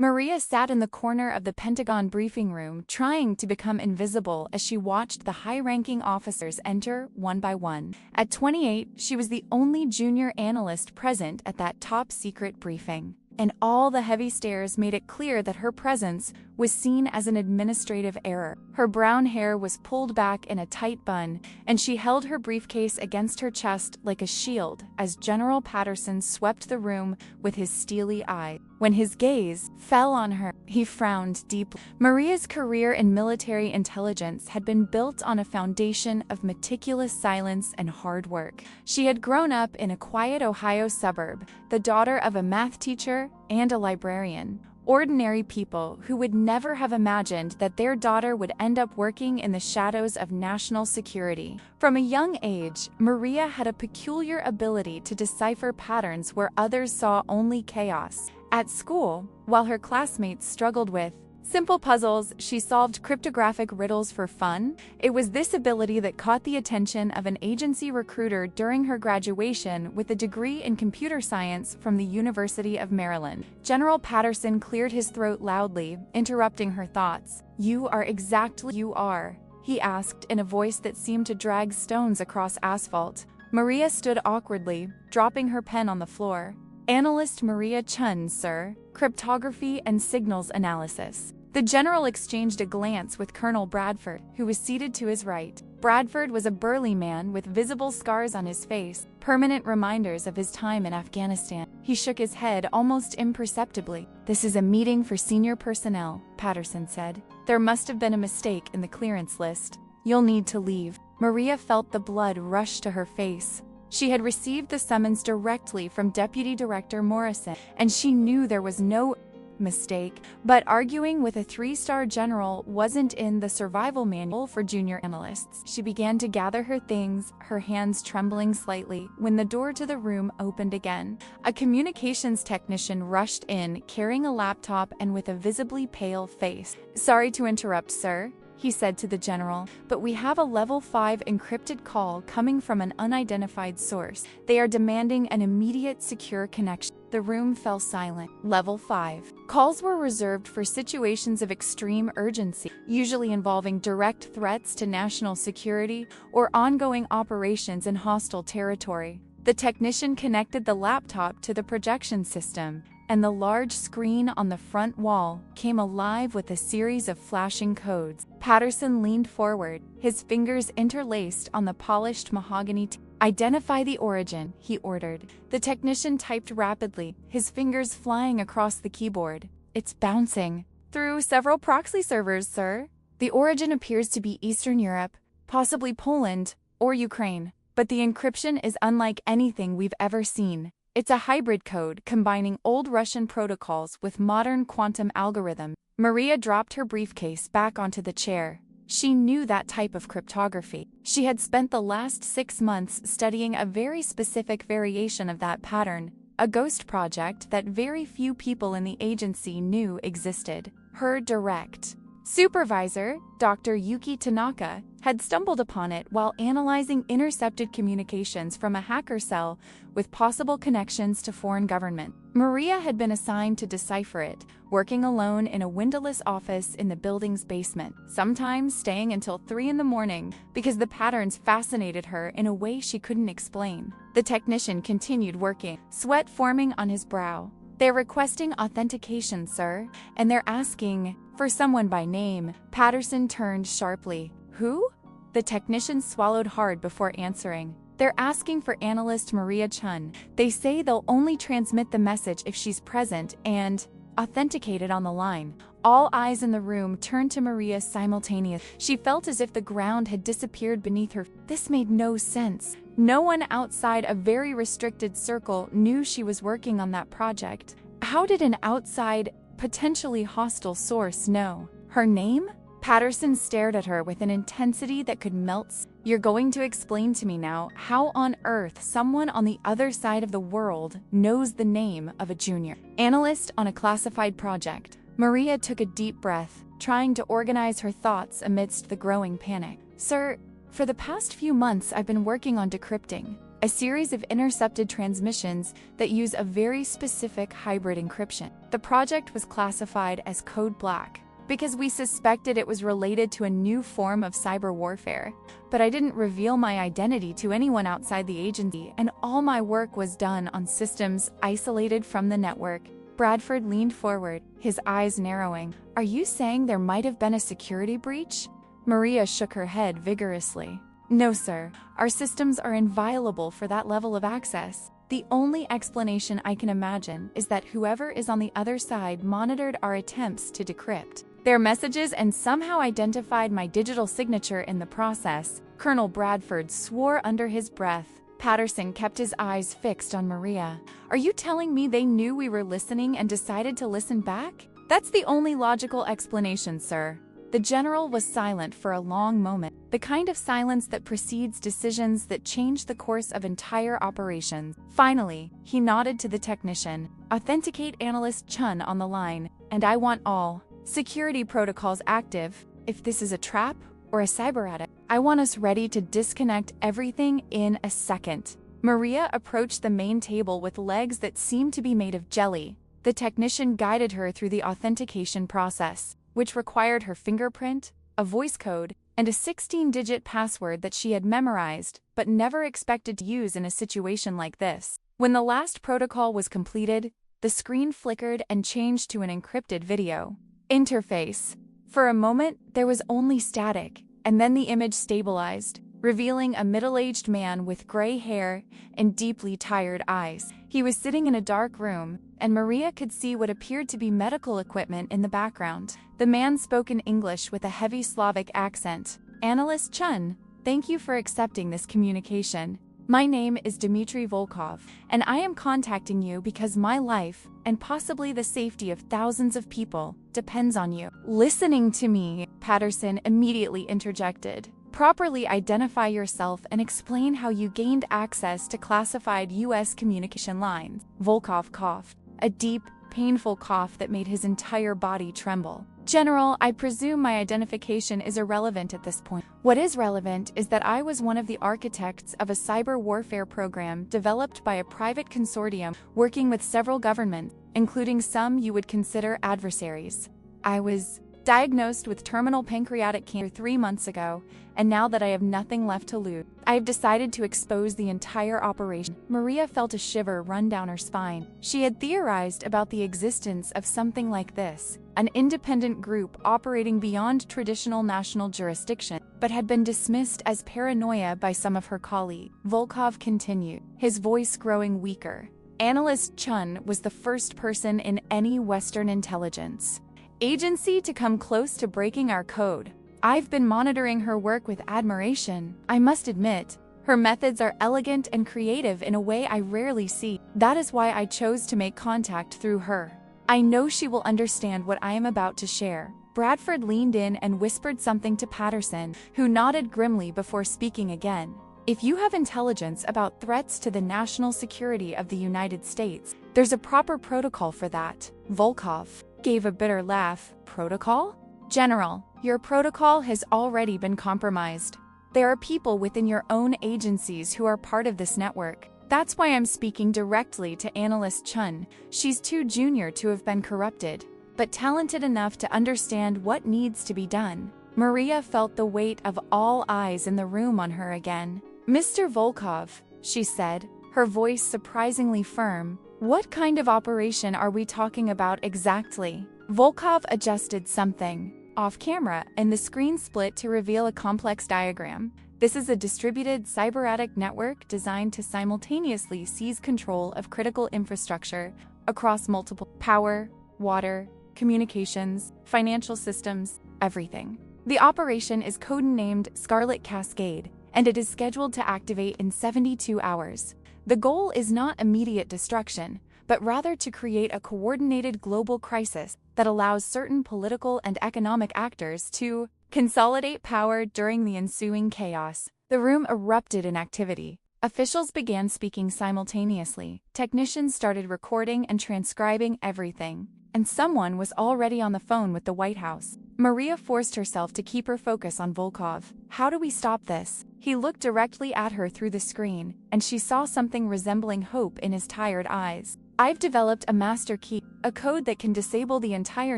Maria sat in the corner of the Pentagon briefing room, trying to become invisible as she watched the high-ranking officers enter one by one. At 28, she was the only junior analyst present at that top-secret briefing, and all the heavy stares made it clear that her presence was seen as an administrative error. Her brown hair was pulled back in a tight bun, and she held her briefcase against her chest like a shield as General Patterson swept the room with his steely eye. When his gaze fell on her, he frowned deeply. Maria's career in military intelligence had been built on a foundation of meticulous silence and hard work. She had grown up in a quiet Ohio suburb, the daughter of a math teacher and a librarian. Ordinary people who would never have imagined that their daughter would end up working in the shadows of national security. From a young age, Maria had a peculiar ability to decipher patterns where others saw only chaos. At school, while her classmates struggled with simple puzzles, she solved cryptographic riddles for fun. It was this ability that caught the attention of an agency recruiter during her graduation with a degree in computer science from the University of Maryland. General Patterson cleared his throat loudly, interrupting her thoughts. "You are exactly you are," he asked in a voice that seemed to drag stones across asphalt. Maria stood awkwardly, dropping her pen on the floor. "Analyst Maria Chun, sir. Cryptography and signals analysis." The general exchanged a glance with Colonel Bradford, who was seated to his right. Bradford was a burly man with visible scars on his face, permanent reminders of his time in Afghanistan. He shook his head almost imperceptibly. "This is a meeting for senior personnel," Patterson said. "There must have been a mistake in the clearance list. You'll need to leave." Maria felt the blood rush to her face. She had received the summons directly from Deputy Director Morrison, and she knew there was no mistake, but arguing with a three-star general wasn't in the survival manual for junior analysts. She began to gather her things, her hands trembling slightly, when the door to the room opened again. A communications technician rushed in, carrying a laptop and with a visibly pale face. "Sorry to interrupt, sir," he said to the general, "but we have a level 5 encrypted call coming from an unidentified source. They are demanding an immediate secure connection." The room fell silent. Level 5. Calls were reserved for situations of extreme urgency, usually involving direct threats to national security or ongoing operations in hostile territory. The technician connected the laptop to the projection system, and the large screen on the front wall came alive with a series of flashing codes. Patterson leaned forward, his fingers interlaced on the polished mahogany. "Identify the origin," he ordered. The technician typed rapidly, his fingers flying across the keyboard. "It's bouncing." "Through several proxy servers, sir. The origin appears to be Eastern Europe, possibly Poland or Ukraine. But the encryption is unlike anything we've ever seen. It's a hybrid code combining old Russian protocols with modern quantum algorithms." Maria dropped her briefcase back onto the chair. She knew that type of cryptography. She had spent the last 6 months studying a very specific variation of that pattern, a ghost project that very few people in the agency knew existed. Her direct supervisor, Dr. Yuki Tanaka, had stumbled upon it while analyzing intercepted communications from a hacker cell with possible connections to foreign government. Maria had been assigned to decipher it, working alone in a windowless office in the building's basement, sometimes staying until 3 in the morning because the patterns fascinated her in a way she couldn't explain. The technician continued working, sweat forming on his brow. "They're requesting authentication, sir, and they're asking for someone by name." Patterson turned sharply. "Who?" The technician swallowed hard before answering. "They're asking for analyst Maria Chun. They say they'll only transmit the message if she's present and authenticated on the line." All eyes in the room turned to Maria simultaneously. She felt as if the ground had disappeared beneath her. This made no sense. No one outside a very restricted circle knew she was working on that project. How did an outside, potentially hostile source know? Her name? Patterson stared at her with an intensity that could melt. "You're going to explain to me now how on earth someone on the other side of the world knows the name of a junior analyst on a classified project." Maria took a deep breath, trying to organize her thoughts amidst the growing panic. "Sir, for the past few months I've been working on decrypting a series of intercepted transmissions that use a very specific hybrid encryption. The project was classified as Code Black because we suspected it was related to a new form of cyber warfare. But I didn't reveal my identity to anyone outside the agency, and all my work was done on systems isolated from the network. Bradford leaned forward, his eyes narrowing. Are you saying there might have been a security breach? Maria shook her head vigorously. No, sir. Our systems are inviolable for that level of access. The only explanation I can imagine is that whoever is on the other side monitored our attempts to decrypt their messages and somehow identified my digital signature in the process. Colonel Bradford swore under his breath. Patterson kept his eyes fixed on Maria. Are you telling me they knew we were listening and decided to listen back? That's the only logical explanation, sir. The general was silent for a long moment, the kind of silence that precedes decisions that change the course of entire operations. Finally, he nodded to the technician. Authenticate Analyst Chun on the line, and I want all security protocols active. If this is a trap or a cyber attack, I want us ready to disconnect everything in a second. Maria approached the main table with legs that seemed to be made of jelly. The technician guided her through the authentication process, which required her fingerprint, a voice code, and a 16-digit password that she had memorized but never expected to use in a situation like this. When the last protocol was completed, the screen flickered and changed to an encrypted video interface. For a moment, there was only static, and then the image stabilized, revealing a middle-aged man with gray hair and deeply tired eyes. He was sitting in a dark room, and Maria could see what appeared to be medical equipment in the background. The man spoke in English with a heavy Slavic accent. Analyst Chun, thank you for accepting this communication. My name is Dmitry Volkov, and I am contacting you because my life, and possibly the safety of thousands of people, depends on you. Listening to me, Patterson immediately interjected. Properly identify yourself and explain how you gained access to classified U.S. communication lines. Volkov coughed, a deep, painful cough that made his entire body tremble. General, I presume my identification is irrelevant at this point. What is relevant is that I was one of the architects of a cyber warfare program developed by a private consortium working with several governments, including some you would consider adversaries. I was diagnosed with terminal pancreatic cancer 3 months ago, and now that I have nothing left to lose, I have decided to expose the entire operation. Maria felt a shiver run down her spine. She had theorized about the existence of something like this, an independent group operating beyond traditional national jurisdiction, but had been dismissed as paranoia by some of her colleagues. Volkov continued, his voice growing weaker. Analyst Chun was the first person in any Western intelligence agency to come close to breaking our code. I've been monitoring her work with admiration. I must admit, her methods are elegant and creative in a way I rarely see. That is why I chose to make contact through her. I know she will understand what I am about to share. Bradford leaned in and whispered something to Patterson, who nodded grimly before speaking again. If you have intelligence about threats to the national security of the United States, there's a proper protocol for that. Volkov gave a bitter laugh. Protocol? General, your protocol has already been compromised. There are people within your own agencies who are part of this network. That's why I'm speaking directly to Analyst Chun. She's too junior to have been corrupted, but talented enough to understand what needs to be done. Maria felt the weight of all eyes in the room on her again. Mr. Volkov, she said, her voice surprisingly firm. What kind of operation are we talking about exactly? Volkov adjusted something off camera, and the screen split to reveal a complex diagram. This is a distributed cyberattack network designed to simultaneously seize control of critical infrastructure across multiple power, water, communications, financial systems, everything. The operation is codenamed Scarlet Cascade, and it is scheduled to activate in 72 hours. The goal is not immediate destruction, but rather to create a coordinated global crisis that allows certain political and economic actors to consolidate power during the ensuing chaos. The room erupted in activity. Officials began speaking simultaneously. Technicians started recording and transcribing everything, and someone was already on the phone with the White House. Maria forced herself to keep her focus on Volkov. How do we stop this? He looked directly at her through the screen, and she saw something resembling hope in his tired eyes. I've developed a master key, a code that can disable the entire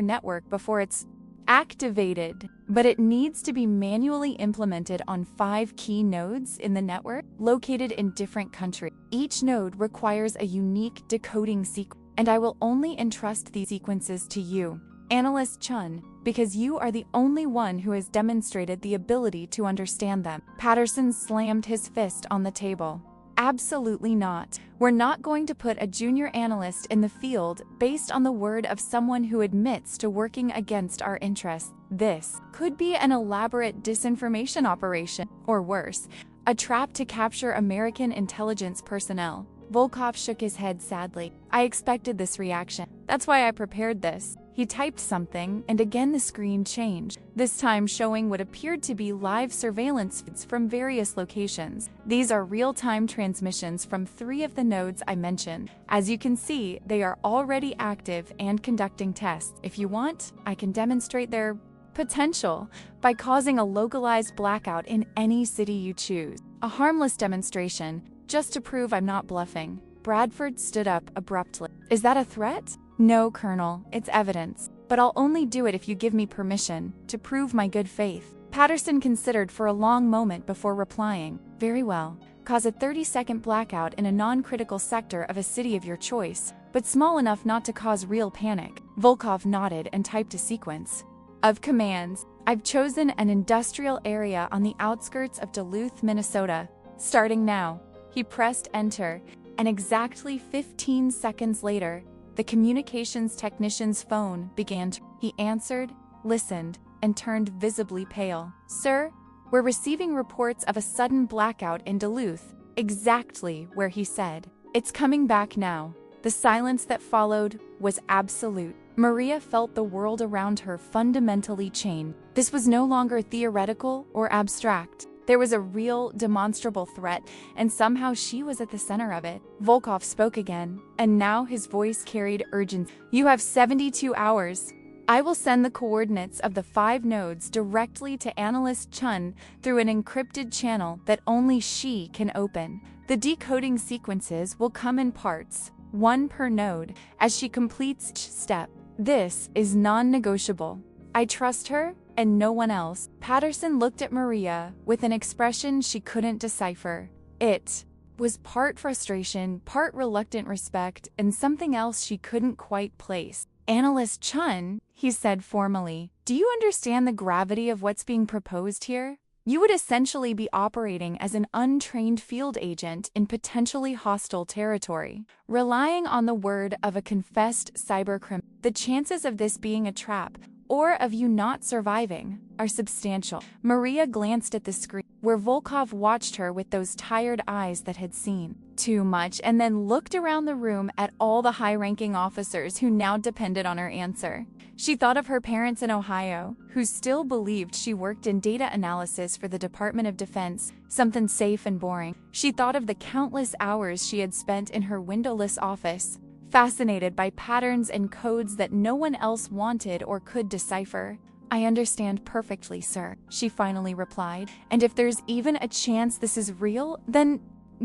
network before it's activated, but it needs to be manually implemented on 5 key nodes in the network located in different countries. Each node requires a unique decoding sequence, and I will only entrust these sequences to you, Analyst Chun, because you are the only one who has demonstrated the ability to understand them. Patterson slammed his fist on the table. Absolutely not. We're not going to put a junior analyst in the field based on the word of someone who admits to working against our interests. This could be an elaborate disinformation operation, or worse, a trap to capture American intelligence personnel. Volkov shook his head sadly. I expected this reaction. That's why I prepared this. He typed something, and again the screen changed, this time showing what appeared to be live surveillance feeds from various locations. These are real-time transmissions from 3 of the nodes I mentioned. As you can see, they are already active and conducting tests. If you want, I can demonstrate their potential by causing a localized blackout in any city you choose. A harmless demonstration, just to prove I'm not bluffing. Bradford stood up abruptly. Is that a threat? No, Colonel, it's evidence. But I'll only do it if you give me permission, to prove my good faith. Patterson considered for a long moment before replying. Very well. Cause a 30-second blackout in a non-critical sector of a city of your choice, but small enough not to cause real panic. Volkov nodded and typed a sequence of commands. I've chosen an industrial area on the outskirts of Duluth, Minnesota. Starting now. He pressed enter, and exactly 15 seconds later, the communications technician's phone began to. He answered, listened, and turned visibly pale. Sir, we're receiving reports of a sudden blackout in Duluth, exactly where he said. It's coming back now. The silence that followed was absolute. Maria felt the world around her fundamentally change. This was no longer theoretical or abstract. There was a real, demonstrable threat, and somehow she was at the center of it. Volkov spoke again, and now his voice carried urgency. You have 72 hours. I will send the coordinates of the 5 nodes directly to Analyst Chun through an encrypted channel that only she can open. The decoding sequences will come in parts, 1 per node, as she completes each step. This is non-negotiable. I trust her, and no one else. Patterson looked at Maria with an expression she couldn't decipher. It was part frustration, part reluctant respect, and something else she couldn't quite place. Analyst Chun, he said formally, do you understand the gravity of what's being proposed here? You would essentially be operating as an untrained field agent in potentially hostile territory, relying on the word of a confessed cybercriminal. The chances of this being a trap, or of you not surviving, are substantial. Maria glanced at the screen, where Volkov watched her with those tired eyes that had seen too much, and then looked around the room at all the high-ranking officers who now depended on her answer. She thought of her parents in Ohio, who still believed she worked in data analysis for the Department of Defense, something safe and boring. She thought of the countless hours she had spent in her windowless office, fascinated by patterns and codes that no one else wanted or could decipher. I understand perfectly, sir, she finally replied. And if there's even a chance this is real, then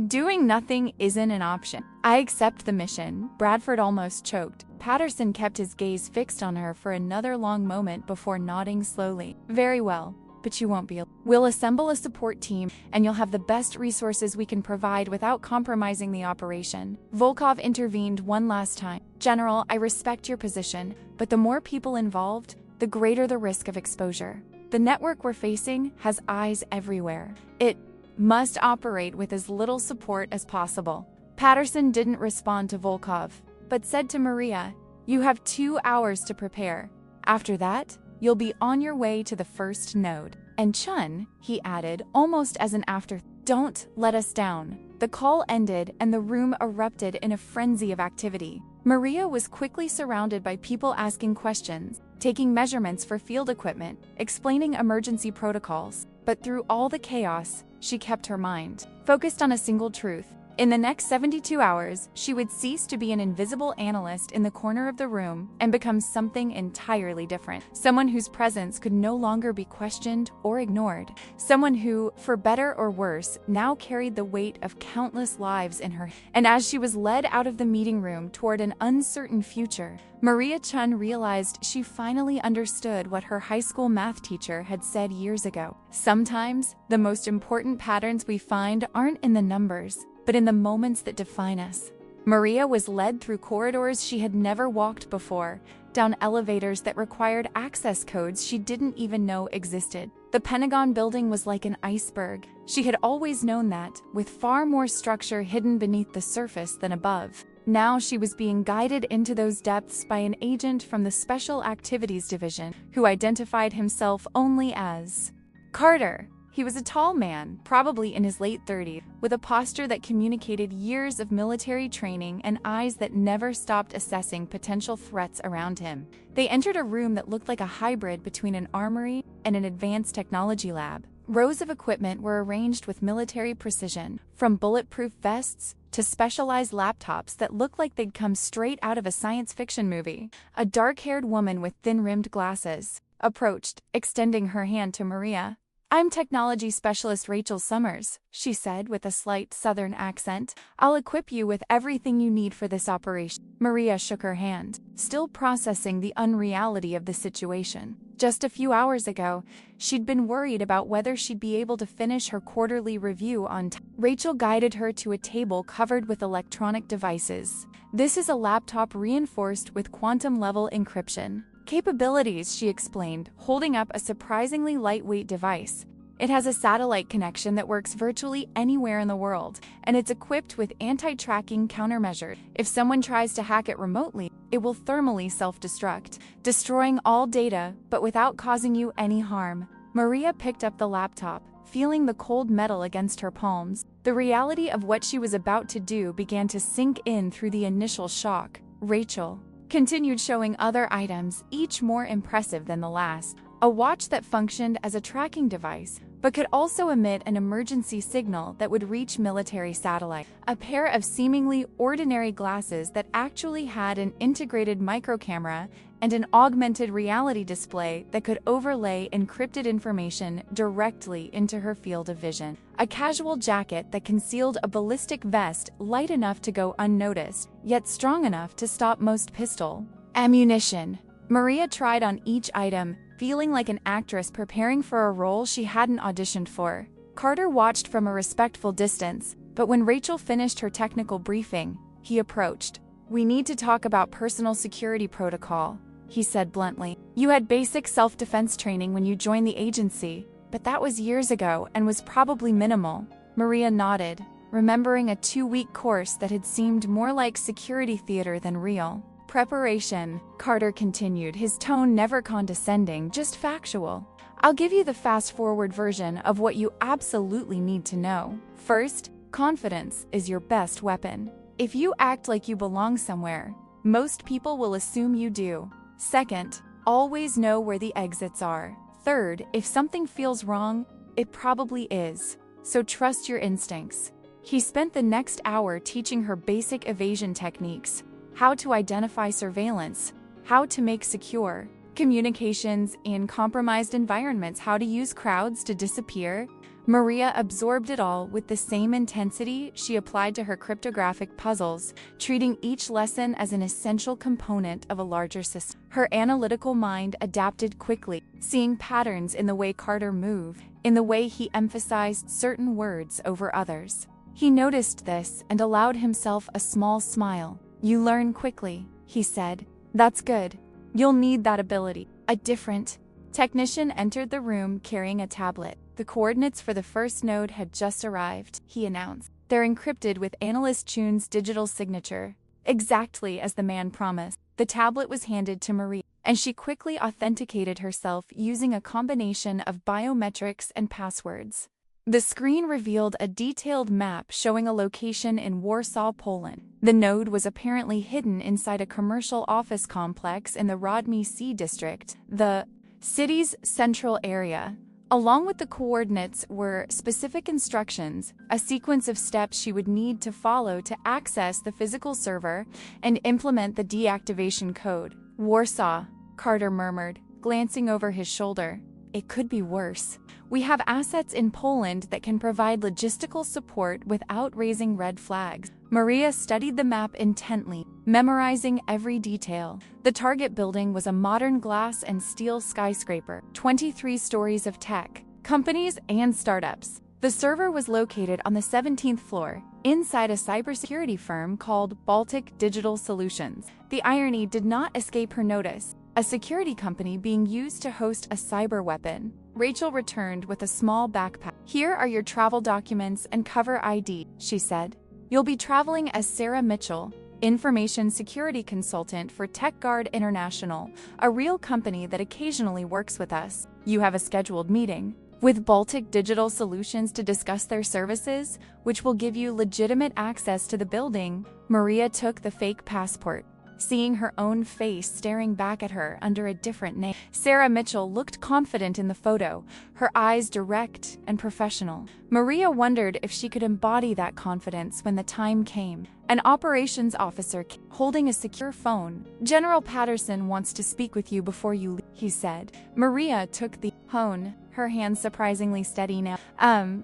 doing nothing isn't an option. I accept the mission. Bradford almost choked. Patterson kept his gaze fixed on her for another long moment before nodding slowly. Very well. But you won't be alone. We'll assemble a support team, and you'll have the best resources we can provide without compromising the operation. Volkov intervened one last time. General, I respect your position, but the more people involved, the greater the risk of exposure. The network we're facing has eyes everywhere. It must operate with as little support as possible. Patterson didn't respond to Volkov, but said to Maria, you have 2 hours to prepare. After that, you'll be on your way to the first node. And Chun, he added, almost as an afterthought, don't let us down. The call ended and the room erupted in a frenzy of activity. Maria was quickly surrounded by people asking questions, taking measurements for field equipment, explaining emergency protocols. But through all the chaos, she kept her mind focused on a single truth. In the next 72 hours, she would cease to be an invisible analyst in the corner of the room and become something entirely different. Someone whose presence could no longer be questioned or ignored. Someone who, for better or worse, now carried the weight of countless lives in her. And as she was led out of the meeting room toward an uncertain future, Maria Chun realized she finally understood what her high school math teacher had said years ago. Sometimes, the most important patterns we find aren't in the numbers, but in the moments that define us. Maria was led through corridors she had never walked before, down elevators that required access codes she didn't even know existed. The Pentagon building was like an iceberg. She had always known that, with far more structure hidden beneath the surface than above. Now she was being guided into those depths by an agent from the Special Activities Division, who identified himself only as Carter. He was a tall man, probably in his late 30s, with a posture that communicated years of military training and eyes that never stopped assessing potential threats around him. They entered a room that looked like a hybrid between an armory and an advanced technology lab. Rows of equipment were arranged with military precision, from bulletproof vests to specialized laptops that looked like they'd come straight out of a science fiction movie. A dark-haired woman with thin-rimmed glasses approached, extending her hand to Maria. "I'm technology specialist Rachel Summers," she said with a slight southern accent. "I'll equip you with everything you need for this operation." Maria shook her hand, still processing the unreality of the situation. Just a few hours ago, she'd been worried about whether she'd be able to finish her quarterly review on time. Rachel guided her to a table covered with electronic devices. "This is a laptop reinforced with quantum-level encryption capabilities," she explained, holding up a surprisingly lightweight device. "It has a satellite connection that works virtually anywhere in the world, and it's equipped with anti-tracking countermeasures. If someone tries to hack it remotely, it will thermally self-destruct, destroying all data, but without causing you any harm." Maria picked up the laptop, feeling the cold metal against her palms. The reality of what she was about to do began to sink in through the initial shock. Rachel continued showing other items, each more impressive than the last. A watch that functioned as a tracking device, but could also emit an emergency signal that would reach military satellites. A pair of seemingly ordinary glasses that actually had an integrated microcamera and an augmented reality display that could overlay encrypted information directly into her field of vision. A casual jacket that concealed a ballistic vest light enough to go unnoticed, yet strong enough to stop most pistol ammunition. Maria tried on each item, feeling like an actress preparing for a role she hadn't auditioned for. Carter watched from a respectful distance, but when Rachel finished her technical briefing, he approached. "We need to talk about personal security protocol," he said bluntly. "You had basic self-defense training when you joined the agency, but that was years ago and was probably minimal." Maria nodded, remembering a 2-week course that had seemed more like security theater than real. "Preparation," Carter continued, his tone never condescending, just factual. "I'll give you the fast-forward version of what you absolutely need to know. First, confidence is your best weapon. If you act like you belong somewhere, most people will assume you do. Second, always know where the exits are. Third, if something feels wrong, it probably is. So trust your instincts." He spent the next hour teaching her basic evasion techniques, how to identify surveillance, how to make secure communications in compromised environments, how to use crowds to disappear. Maria absorbed it all with the same intensity she applied to her cryptographic puzzles, treating each lesson as an essential component of a larger system. Her analytical mind adapted quickly, seeing patterns in the way Carter moved, in the way he emphasized certain words over others. He noticed this and allowed himself a small smile. "You learn quickly," he said. "That's good. You'll need that ability." A different technician entered the room carrying a tablet. "The coordinates for the first node had just arrived," he announced. "They're encrypted with Analyst Chun's digital signature." Exactly as the man promised, the tablet was handed to Maria, and she quickly authenticated herself using a combination of biometrics and passwords. The screen revealed a detailed map showing a location in Warsaw, Poland. The node was apparently hidden inside a commercial office complex in the Rodmy C district, the city's central area. Along with the coordinates were specific instructions, a sequence of steps she would need to follow to access the physical server and implement the deactivation code. Warsaw, Carter murmured, glancing over his shoulder. It could be worse. We have assets in Poland that can provide logistical support without raising red flags. Maria studied the map intently, memorizing every detail. The target building was a modern glass and steel skyscraper, 23 stories of tech, companies and startups. The server was located on the 17th floor, inside a cybersecurity firm called Baltic Digital Solutions. The irony did not escape her notice. A security company being used to host a cyber weapon. Rachel returned with a small backpack. Here are your travel documents and cover ID, she said. You'll be traveling as Sarah Mitchell, information security consultant for TechGuard International, a real company that occasionally works with us. You have a scheduled meeting with Baltic Digital Solutions to discuss their services, which will give you legitimate access to the building. Maria took the fake passport, seeing her own face staring back at her under a different name. Sarah Mitchell looked confident in the photo, her eyes direct and professional. Maria wondered if she could embody that confidence when the time came. An operations officer holding a secure phone. General Patterson wants to speak with you before you leave, he said. Maria took the phone, her hands surprisingly steady now.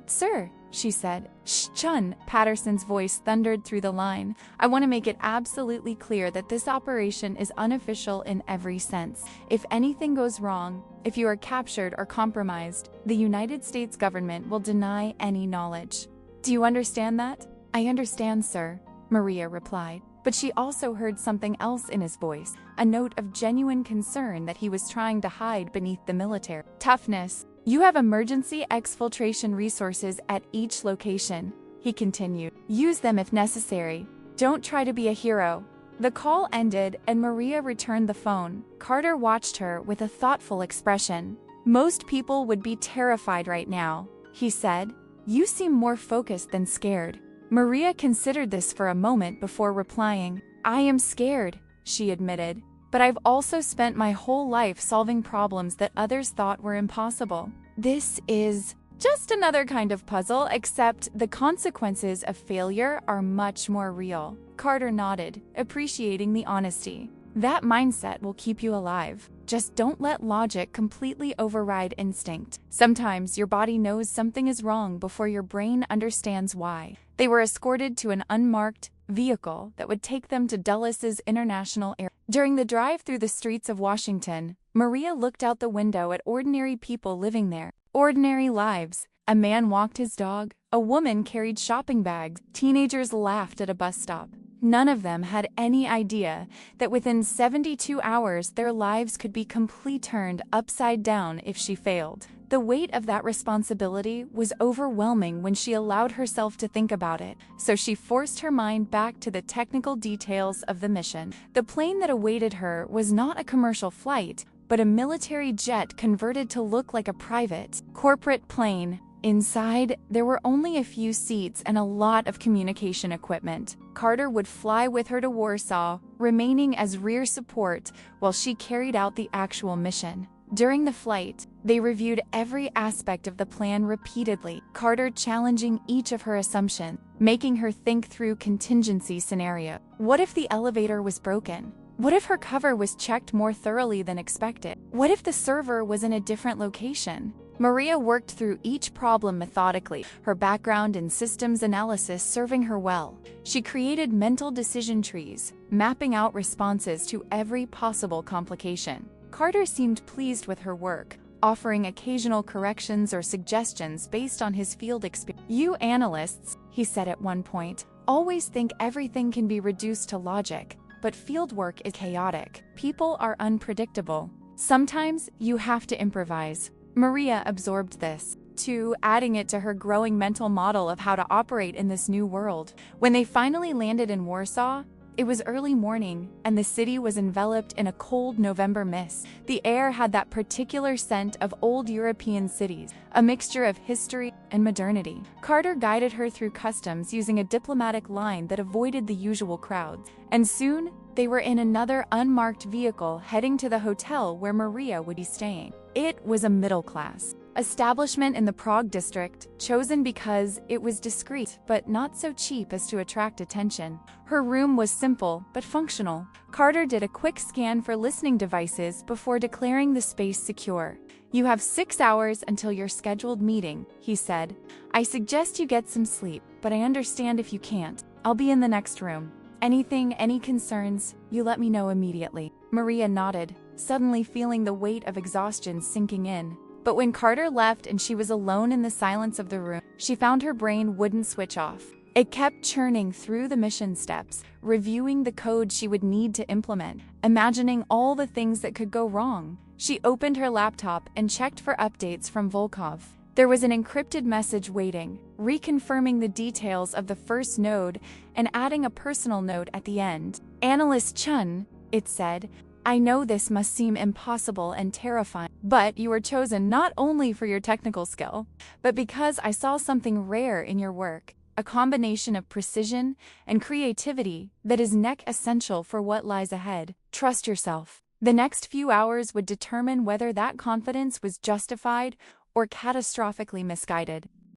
Sir, she said. Shh, Chun, Patterson's voice thundered through the line. I want to make it absolutely clear that this operation is unofficial in every sense. If anything goes wrong, if you are captured or compromised, the United States government will deny any knowledge. Do you understand that? I understand, sir, Maria replied. But she also heard something else in his voice, a note of genuine concern that he was trying to hide beneath the military toughness. You have emergency exfiltration resources at each location, he continued. Use them if necessary. Don't try to be a hero. The call ended and Maria returned the phone. Carter watched her with a thoughtful expression. Most people would be terrified right now, he said. You seem more focused than scared. Maria considered this for a moment before replying. I am scared, she admitted. But I've also spent my whole life solving problems that others thought were impossible. This is just another kind of puzzle, except the consequences of failure are much more real. Carter nodded, appreciating the honesty. That mindset will keep you alive. Just don't let logic completely override instinct. Sometimes your body knows something is wrong before your brain understands why. They were escorted to an unmarked vehicle that would take them to Dulles International Airport. During the drive through the streets of Washington, Maria looked out the window at ordinary people living there. Ordinary lives. A man walked his dog. A woman carried shopping bags. Teenagers laughed at a bus stop. None of them had any idea that within 72 hours their lives could be completely turned upside down if she failed. The weight of that responsibility was overwhelming when she allowed herself to think about it, so she forced her mind back to the technical details of the mission. The plane that awaited her was not a commercial flight, but a military jet converted to look like a private, corporate plane. Inside, there were only a few seats and a lot of communication equipment. Carter would fly with her to Warsaw, remaining as rear support while she carried out the actual mission. During the flight, they reviewed every aspect of the plan repeatedly, Carter challenging each of her assumptions, making her think through contingency scenarios. What if the elevator was broken? What if her cover was checked more thoroughly than expected? What if the server was in a different location? Maria worked through each problem methodically, her background in systems analysis serving her well. She created mental decision trees, mapping out responses to every possible complication. Carter seemed pleased with her work, offering occasional corrections or suggestions based on his field experience. You analysts, he said at one point, always think everything can be reduced to logic, but fieldwork is chaotic. People are unpredictable. Sometimes you have to improvise. Maria absorbed this, too, adding it to her growing mental model of how to operate in this new world. When they finally landed in Warsaw, it was early morning, and the city was enveloped in a cold November mist. The air had that particular scent of old European cities, a mixture of history and modernity. Carter guided her through customs using a diplomatic line that avoided the usual crowds, and soon They were in another unmarked vehicle heading to the hotel where Maria would be staying. It was a middle-class establishment in the Prague district, chosen because it was discreet but not so cheap as to attract attention. Her room was simple but functional. Carter did a quick scan for listening devices before declaring the space secure. "You have 6 hours until your scheduled meeting," he said. "I suggest you get some sleep, but I understand if you can't. I'll be in the next room. Any concerns, you let me know immediately." Maria nodded, suddenly feeling the weight of exhaustion sinking in. But when Carter left and she was alone in the silence of the room, she found her brain wouldn't switch off. It kept churning through the mission steps, reviewing the code she would need to implement, imagining all the things that could go wrong. She opened her laptop and checked for updates from Volkov. There was an encrypted message waiting, reconfirming the details of the first node and adding a personal note at the end. "Analyst Chun," it said, "I know this must seem impossible and terrifying, but you were chosen not only for your technical skill, but because I saw something rare in your work, a combination of precision and creativity that is essential for what lies ahead. Trust yourself." The next few hours would determine whether that confidence was justified or catastrophically misguided.